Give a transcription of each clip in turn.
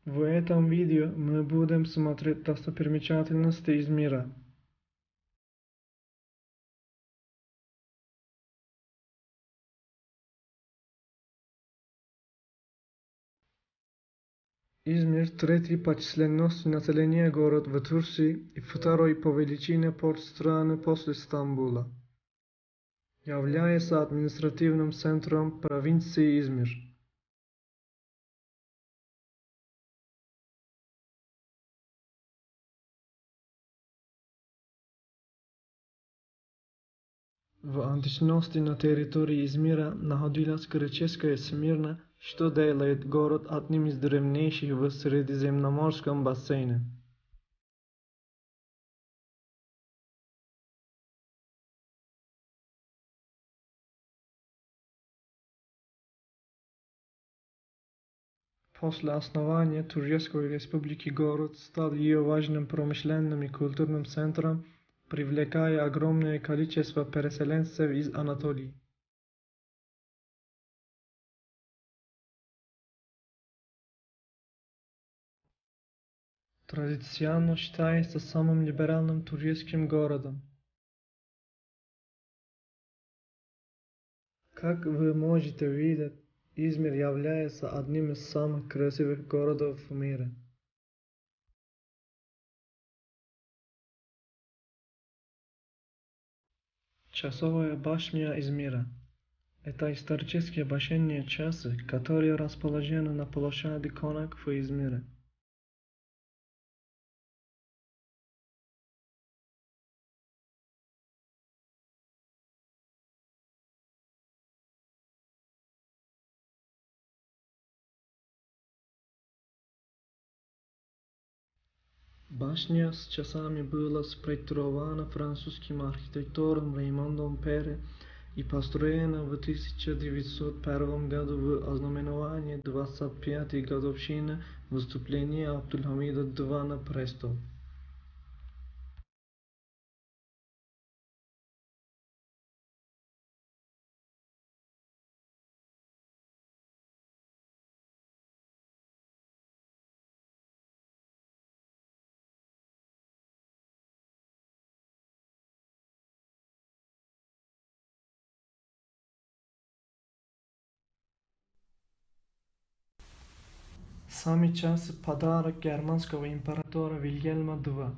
В этом видео мы будем смотреть достопримечательности из мира. Измир – третий по численности населения город в Турции и второй по величине порт страны после Стамбула. Является административным центром провинции Измир. В античности на территории Измира находилась греческая Смирна, что делает город одним из древнейших в Средиземноморском бассейне. После основания Турецкой республики город стал ее важным промышленным и культурным центром, привлекая огромное количество переселенцев из Анатолии. Традиционно считается самым либеральным турецким городом. Как вы можете видеть, Измир является одним из самых красивых городов в мире. Часовая башня Измира – это исторические башенные часы, которые расположены на площади Конак в Измире. Башня с часами была спроектирована французским архитектором Реймондом Перре и построена в 1901 году в ознаменование 25-й годовщины выступления Абдульхамида II на престол. Сами часы – подарок германского императора Вильгельма II.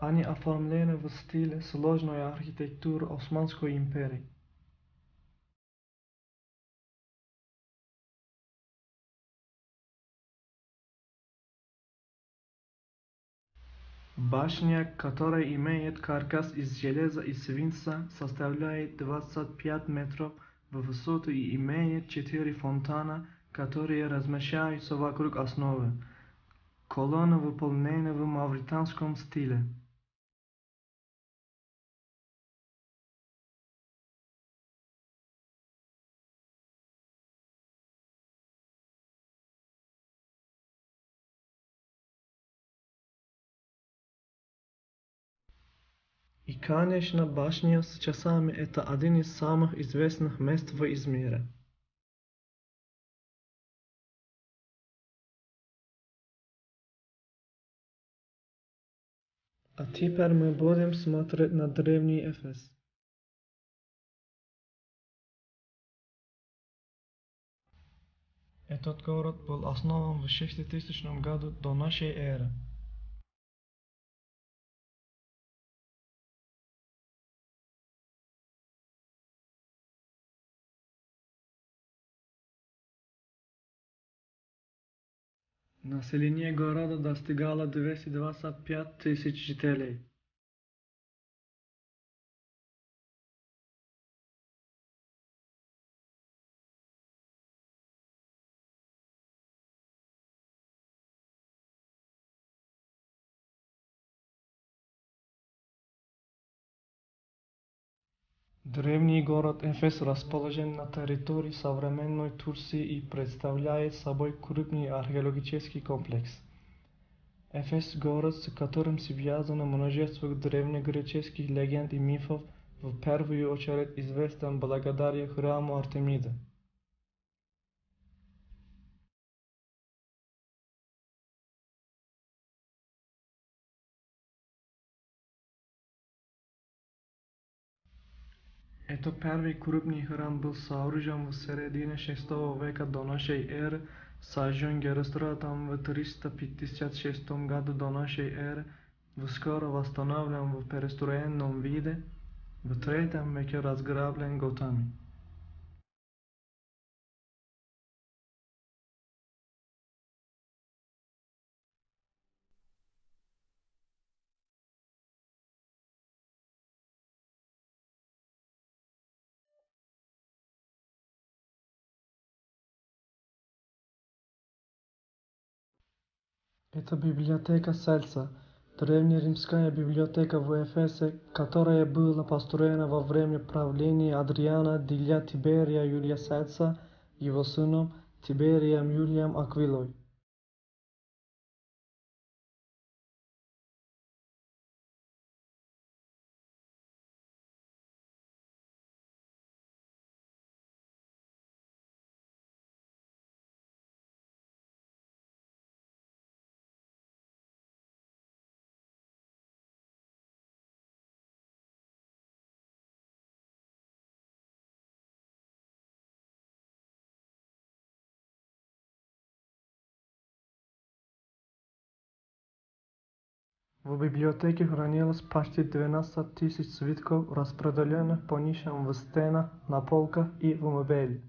Они оформлены в стиле сложной архитектуры Османской империи. Башня, которая имеет каркас из железа и свинца, составляет 25 метров в высоту и имеет 4 фонтана, которые размещаются вокруг основы. Колонны выполнены в мавританском стиле. И, конечно, башня с часами – это один из самых известных мест в Измире. А теперь мы будем смотреть на древний Эфес. Этот город был основан в 6000 году до нашей эры. Население города достигало 225 тысяч жителей. Древний город Эфес расположен на территории современной Турции и представляет собой крупный археологический комплекс. Эфес – город, с которым связано множество древнегреческих легенд и мифов, в первую очередь известен благодаря храму Артемиды. Ето първи крупни храм был сооружен в средине 6 века до нашей эры, сожжен Геростратом в 356 году до нашей эры, вскоре восстановлен в перестроенном виде, в III веке разграблен готами. Это библиотека Сальса, древнеримская библиотека в Эфесе, которая была построена во время правления Адриана Диля Тиберия Юлия Сальса, его сыном Тиберием Юлием Аквилой. В библиотеке хранилось почти 12 тысяч свитков, распределенных по нишам в стенах, на полках и в мебели.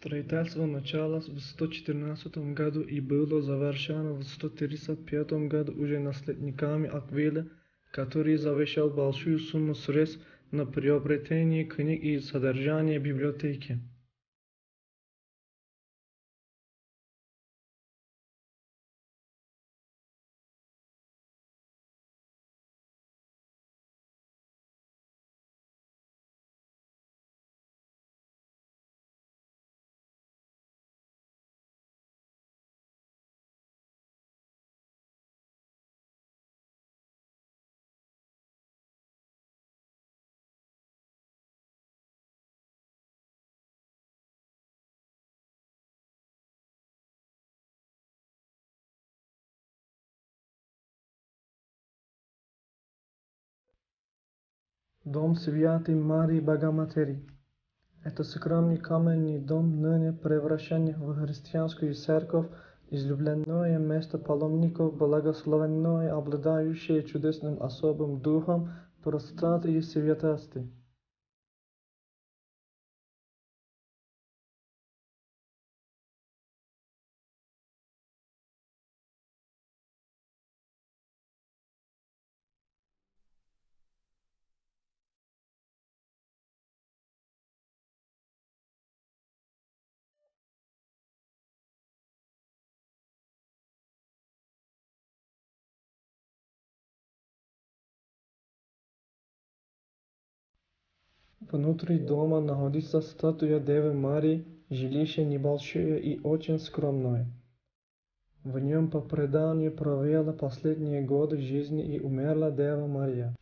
Строительство началось в 114 году и было завершено в 135 году уже наследниками Аквила, который завещал большую сумму средств на приобретение книг и содержание библиотеки. Дом Святой Марии Богоматери. Это скромный каменный дом, ныне превращенный в христианскую церковь, излюбленное место паломников, благословенное, обладающее чудесным особым духом простоты и святости. Внутри дома находится статуя Девы Марии, жилище небольшое и очень скромное. В нем по преданию провела последние годы жизни и умерла Дева Мария.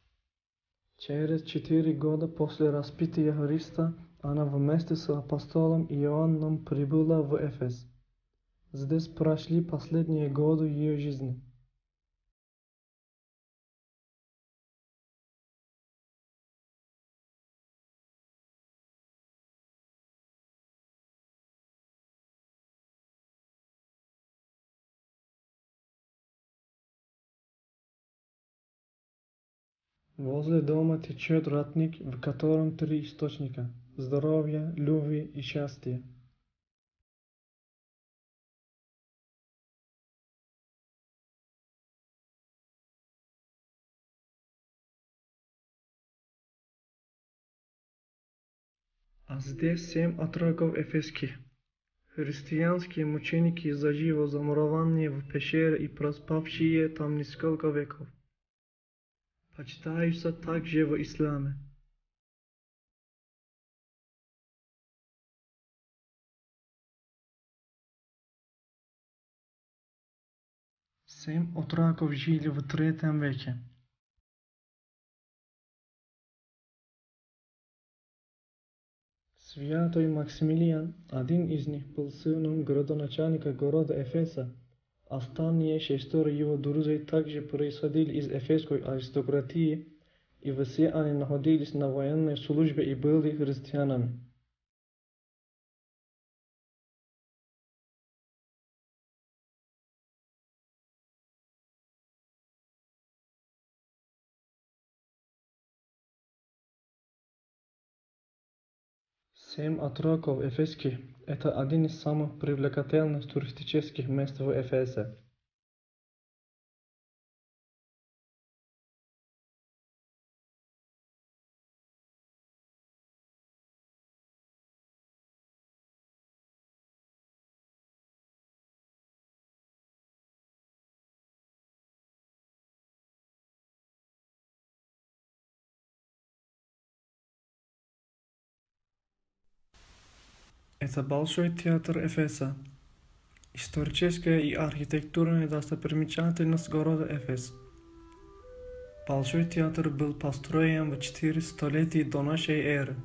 Через 4 года после распятия Христа она вместе с апостолом Иоанном прибыла в Эфес. Здесь прошли последние годы ее жизни. Возле дома течет родник, в котором 3 источника – здоровья, любви и счастья. А здесь 7 отроков эфесских. Христианские мученики, заживо замурованные в пещере и проспавшие там несколько веков. Почитаются также в исламе. 7 отроков жили в III веке. Святой Максимилиан, один из них, был сыном градоначальника города Эфеса. Остальные шестеро его друзей также происходили из эфесской аристократии, и все они находились на военной службе и были христианами. Семь отроков эфесских – это один из самых привлекательных туристических мест в Эфесе. Это Большой театр Эфеса. Историческая и архитектурная достопримечательность города Эфес. Большой театр был построен в 4 столетия до нашей эры.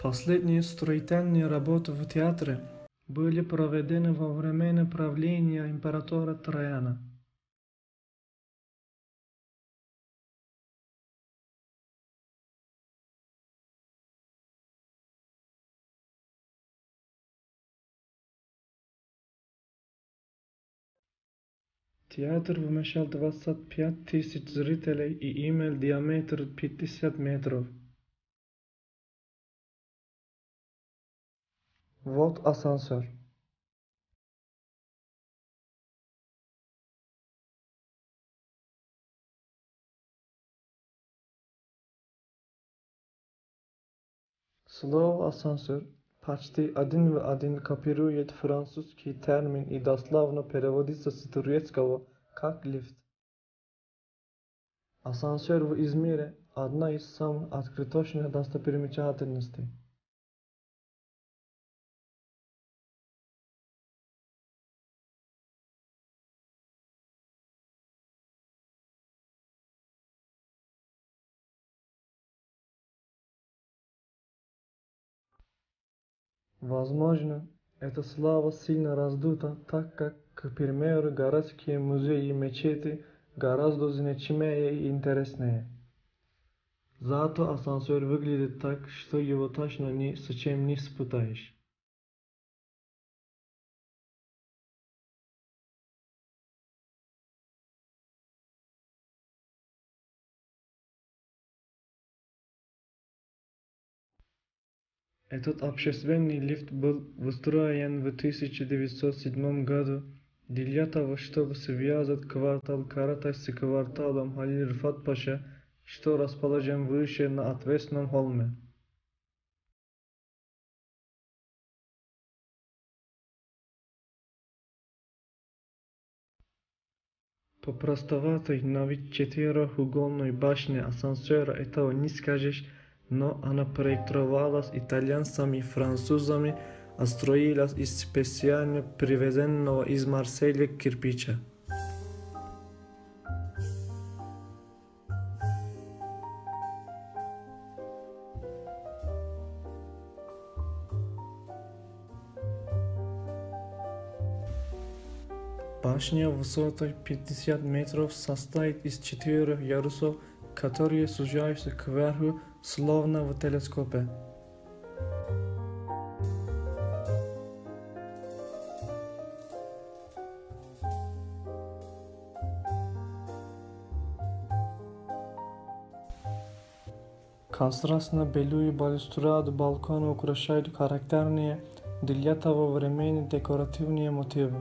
Последние строительные работы в театре были проведены во время правления императора Траяна. Театр вмещал 25 тысяч зрителей и имел диаметр 50 метров. Вот асансер. Слово асансер почти один в один копирует французский термин и дословно переводится с турецкого как лифт. Асансер в Измире – одна из самых открыточных достопримечательностей. Возможно, эта слава сильно раздута, так как, к примеру, городские музеи и мечети гораздо значимее и интереснее. Зато асансер выглядит так, что его точно ни с чем не спутаешь. Этот общественный лифт был выстроен в 1907 году для того, чтобы связать квартал Каратай с кварталом Халил-Рифат-Паша, что расположен выше на отвесном холме. По простоватой на вид четырехугольной башне асансера этого не скажешь, но она проектировалась итальянцами и французами, а строилась из специально привезенного из Марселя кирпича. Башня высотой 50 метров состоит из 4 ярусов, которые сужаются кверху, словно в телескопе. Контрастно-белую балюстраду балкона украшают характерные для того времени декоративные мотивы.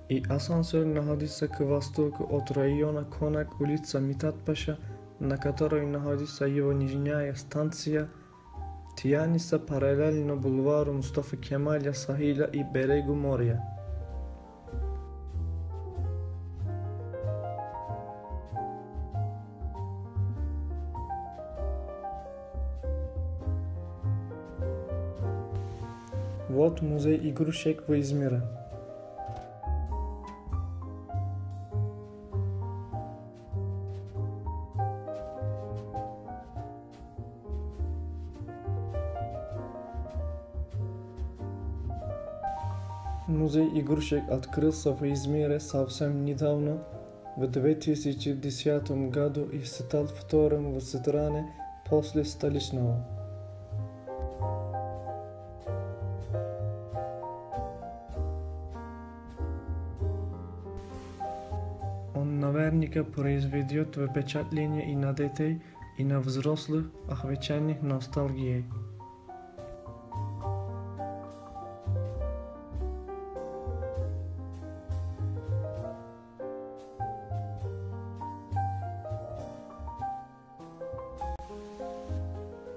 И асансер находится к востоку от района Конак, улица Митат-Паша, на которой находится его нижняя станция, тянется параллельно бульвару Мустафы Кемаля Сахиля и берегу моря. Вот музей игрушек в Измире. Музей игрушек открылся в Измире совсем недавно, в 2010 году, и стал вторым в стране после столичного. Он наверняка произведет впечатление и на детей, и на взрослых, охваченных ностальгией.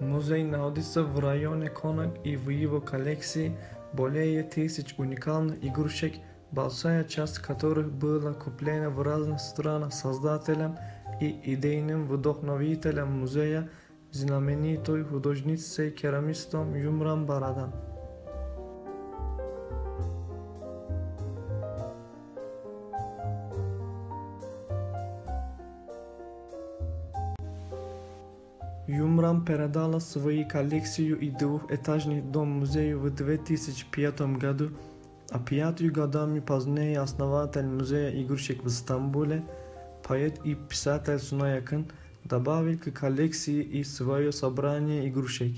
Музей находится в районе Конак, и в его коллекции более 1000 уникальных игрушек, большая часть которых была куплена в разных странах создателем и идейным вдохновителем музея, знаменитой художницей-керамистом Юмран Барадан. Юмран передала свою коллекцию и двухэтажный дом музею в 2005 году, а 5 годами позднее основатель музея игрушек в Стамбуле, поэт и писатель Сунай Акын, добавил к коллекции и свое собрание игрушек.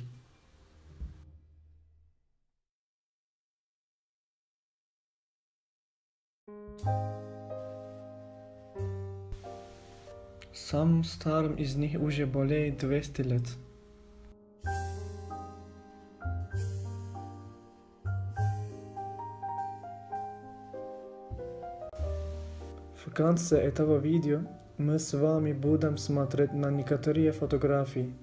Самым старым из них уже более 200 лет. В конце этого видео мы с вами будем смотреть на некоторые фотографии.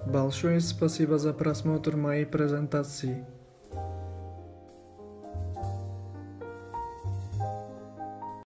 Большое спасибо за просмотр моей презентации.